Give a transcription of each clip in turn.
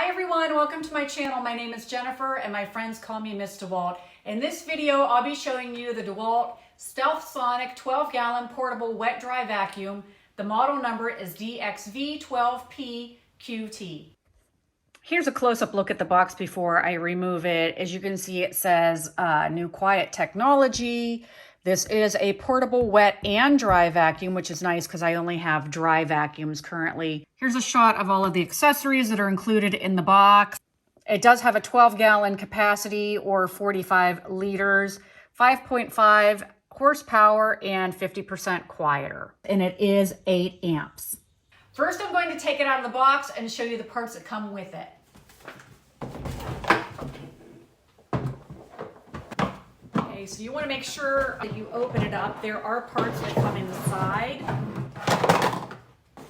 Hi everyone, welcome to my channel. My name is Jennifer and my friends call me Miss DeWalt. In this video, I'll be showing you the DeWalt Stealth Sonic 12-gallon portable wet dry vacuum. The model number is DXV12PQT. Here's a close-up look at the box before I remove it. As you can see, it says new quiet technology. This is a portable wet and dry vacuum, which is nice because I only have dry vacuums currently. Here's a shot of all of the accessories that are included in the box. It does have a 12-gallon capacity or 45 liters, 5.5 horsepower, and 50% quieter. And it is 8 amps. First, I'm going to take it out of the box and show you the parts that come with it. Okay, so you want to make sure that you open it up. There are parts that come inside.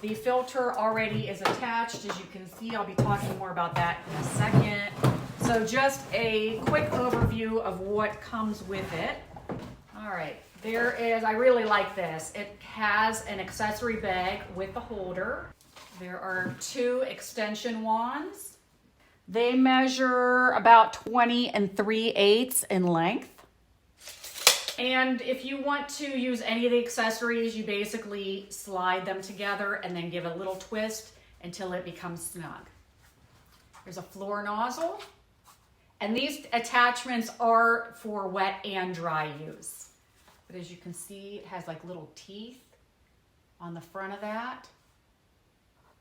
The filter already is attached, as you can see. I'll be talking more about that in a second. So just a quick overview of what comes with it. All right, there is, I really like this. It has an accessory bag with the holder. There are 2 extension wands. They measure about 20 3/8 in length. And if you want to use any of the accessories, you basically slide them together and then give a little twist until it becomes snug. There's a floor nozzle. And these attachments are for wet and dry use. But as you can see, it has like little teeth on the front of that,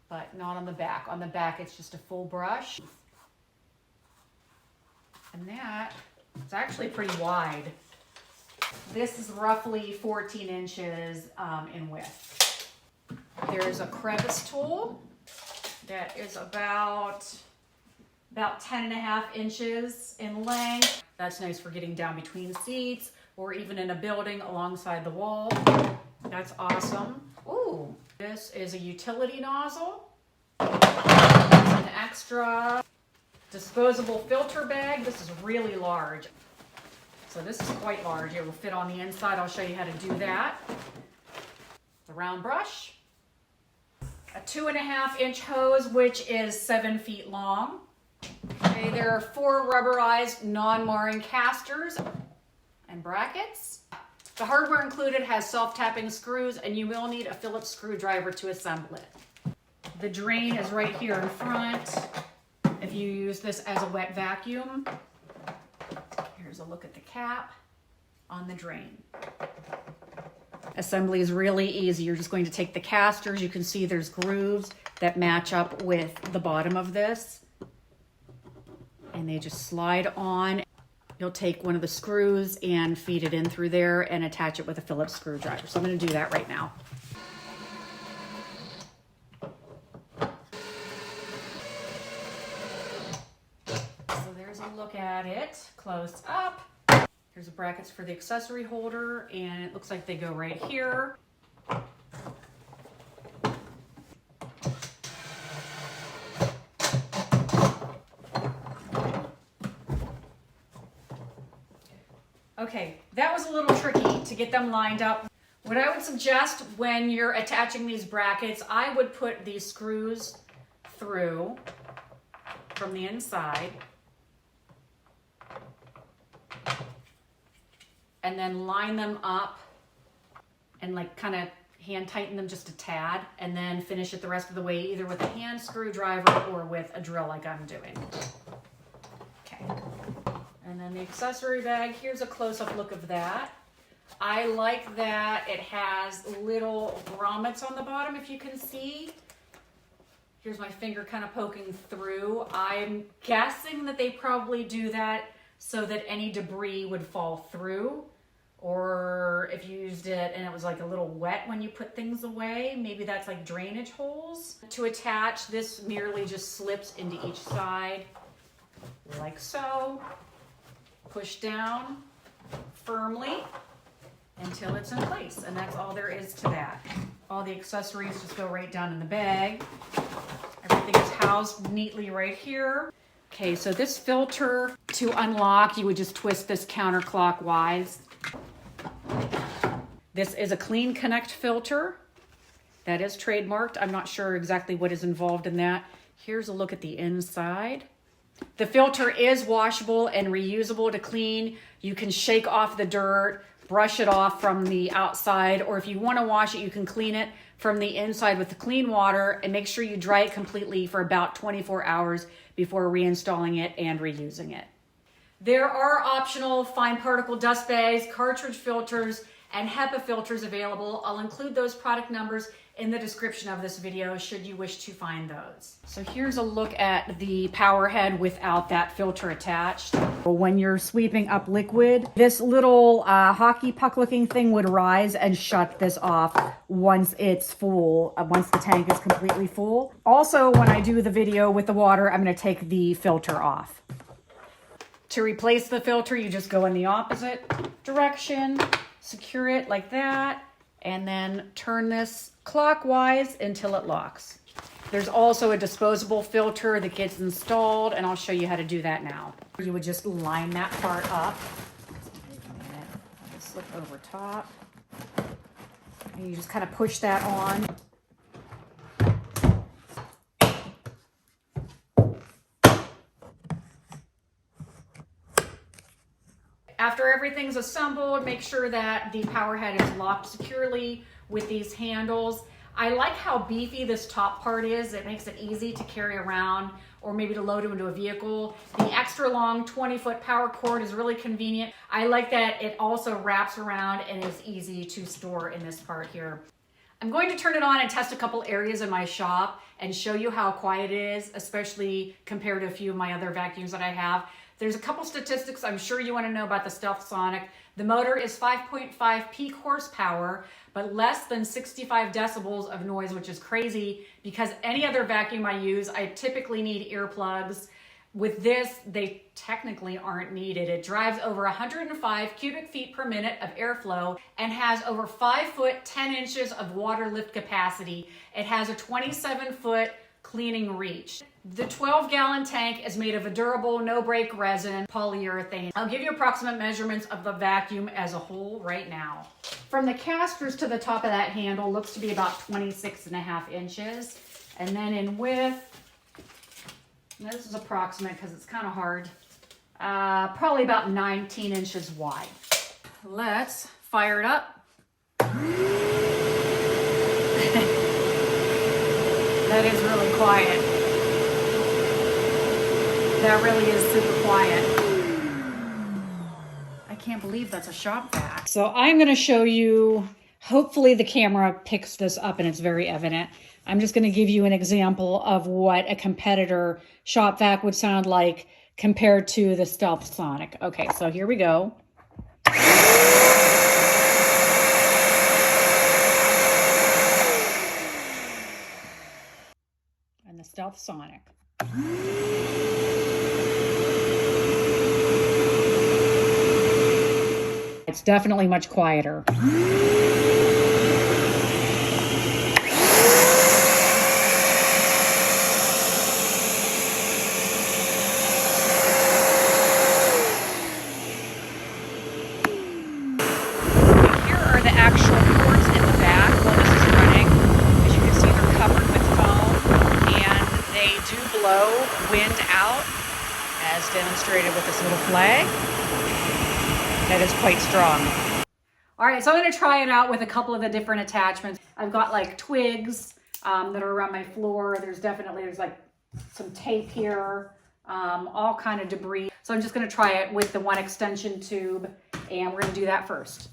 but not on the back. On the back, it's just a full brush. And that is actually pretty wide. This is roughly 14 inches in width. There's a crevice tool that is about 10.5 inches in length. That's nice for getting down between seats or even in a building alongside the wall. That's awesome. Ooh, this is a utility nozzle. It's an extra disposable filter bag. This is really large. So this is quite large. It will fit on the inside. I'll show you how to do that. The round brush. A 2.5-inch hose, which is 7 feet long. Okay, there are 4 rubberized non-marring casters and brackets. The hardware included has self-tapping screws, and you will need a Phillips screwdriver to assemble it. The drain is right here in front if you use this as a wet vacuum. Here's a look at the cap on the drain. Assembly is really easy. You're just going to take the casters. You can see there's grooves that match up with the bottom of this. And they just slide on. You'll take one of the screws and feed it in through there and attach it with a Phillips screwdriver. So I'm going to do that right now. So there's a look at it close up. Here's the brackets for the accessory holder, and it looks like they go right here. Okay, that was a little tricky to get them lined up. What I would suggest when you're attaching these brackets, I would put these screws through from the inside and then line them up and like kind of hand tighten them just a tad and then finish it the rest of the way either with a hand screwdriver or with a drill like I'm doing. Okay. And then the accessory bag, here's a close-up look of that. I like that it has little grommets on the bottom, if you can see. Here's my finger kind of poking through. I'm guessing that they probably do that so that any debris would fall through. Or if you used it and it was like a little wet when you put things away, maybe that's like drainage holes. To attach, this merely just slips into each side like so. Push down firmly until it's in place, and that's all there is to that. All the accessories just go right down in the bag. Everything is housed neatly right here. Okay, so this filter, to unlock, you would just twist this counterclockwise. This is a Clean Connect filter. That is trademarked. I'm not sure exactly what is involved in that. Here's a look at the inside. The filter is washable and reusable to clean. You can shake off the dirt, brush it off from the outside, or if you want to wash it, you can clean it from the inside with the clean water, and make sure you dry it completely for about 24 hours before reinstalling it and reusing it. There are optional fine particle dust bags, cartridge filters, and HEPA filters available. I'll include those product numbers in the description of this video should you wish to find those. So here's a look at the power head without that filter attached. When you're sweeping up liquid, this little hockey puck looking thing would rise and shut this off once it's full, once the tank is completely full. Also, when I do the video with the water, I'm gonna take the filter off. To replace the filter, you just go in the opposite direction, secure it like that, and then turn this clockwise until it locks. There's also a disposable filter that gets installed, and I'll show you how to do that now. You would just line that part up. Slip over top. And you just kind of push that on. After everything's assembled, make sure that the power head is locked securely with these handles. I like how beefy this top part is. It makes it easy to carry around or maybe to load into a vehicle. The extra long 20-foot power cord is really convenient. I like that it also wraps around and is easy to store in this part here. I'm going to turn it on and test a couple areas in my shop and show you how quiet it is, especially compared to a few of my other vacuums that I have. There's a couple statistics I'm sure you want to know about the Stealth Sonic. The motor is 5.5 peak horsepower, but less than 65 decibels of noise, which is crazy because any other vacuum I use, I typically need earplugs. With this, they technically aren't needed. It drives over 105 cubic feet per minute of airflow and has over 5 foot 10 inches of water lift capacity. It has a 27-foot cleaning reach. The 12-gallon tank is made of a durable, no-break resin, polyurethane. I'll give you approximate measurements of the vacuum as a whole right now. From the casters to the top of that handle looks to be about 26.5 inches. And then in width, now this is approximate because it's kind of hard, probably about 19 inches wide. Let's fire it up. That is really quiet. That really is super quiet. I can't believe that's a shop vac. So I'm going to show you, hopefully the camera picks this up and it's very evident. I'm just going to give you an example of what a competitor shop vac would sound like compared to the Stealth Sonic. Okay, so here we go. And the Stealth Sonic. It's definitely much quieter. Wind out, as demonstrated with this little flag. That is quite strong. All right, so I'm going to try it out with a couple of the different attachments. I've got like twigs that are around my floor. There's like some tape here, all kind of debris. So I'm just going to try it with the one extension tube, and we're going to do that first.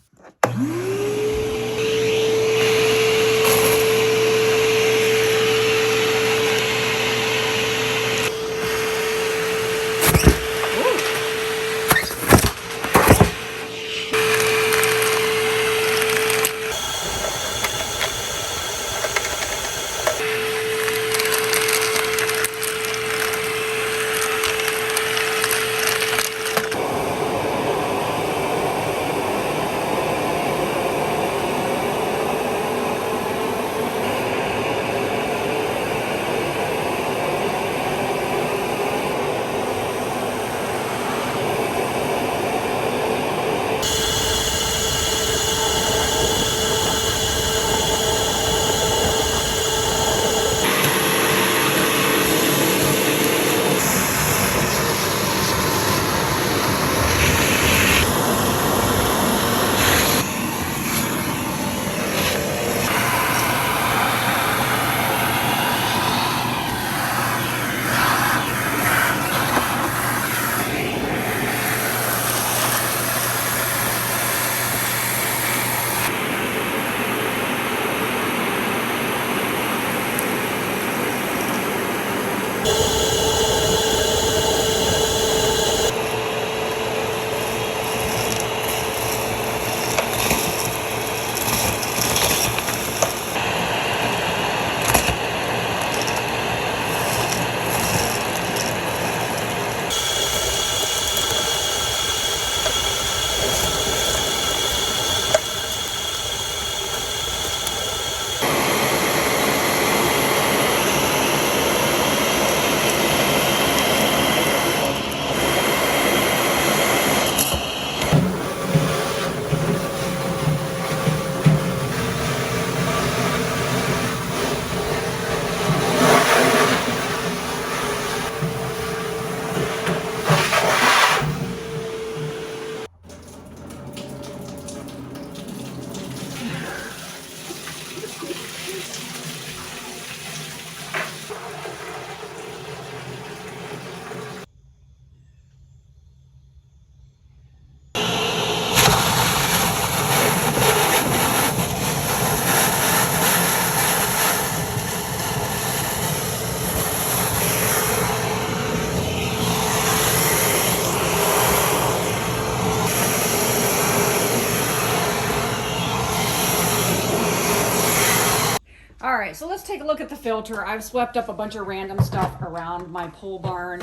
right, so let's take a look at the filter. I've swept up a bunch of random stuff around my pole barn.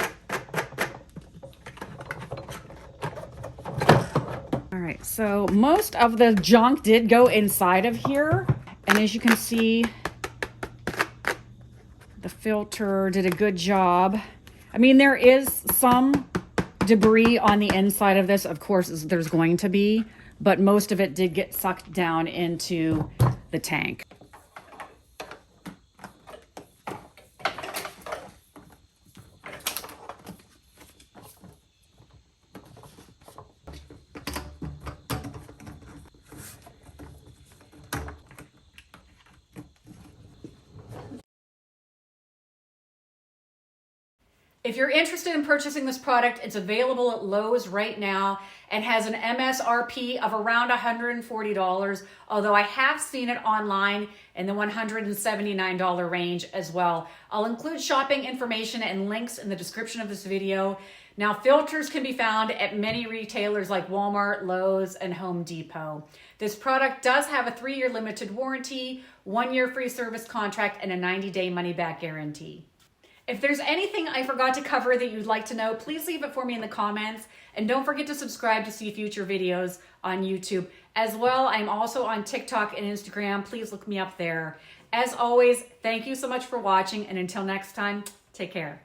All right, so most of the junk did go inside of here. And as you can see, the filter did a good job. I mean, there is some debris on the inside of this, of course, there's going to be, but most of it did get sucked down into the tank. If you're interested in purchasing this product, it's available at Lowe's right now and has an MSRP of around $140, although I have seen it online in the $179 range as well. I'll include shopping information and links in the description of this video. Now, filters can be found at many retailers like Walmart, Lowe's, and Home Depot. This product does have a 3-year limited warranty, 1-year free service contract, and a 90-day money-back guarantee. If there's anything I forgot to cover that you'd like to know, please leave it for me in the comments. And don't forget to subscribe to see future videos on YouTube. As well, I'm also on TikTok and Instagram. Please look me up there. As always, thank you so much for watching. And until next time, take care.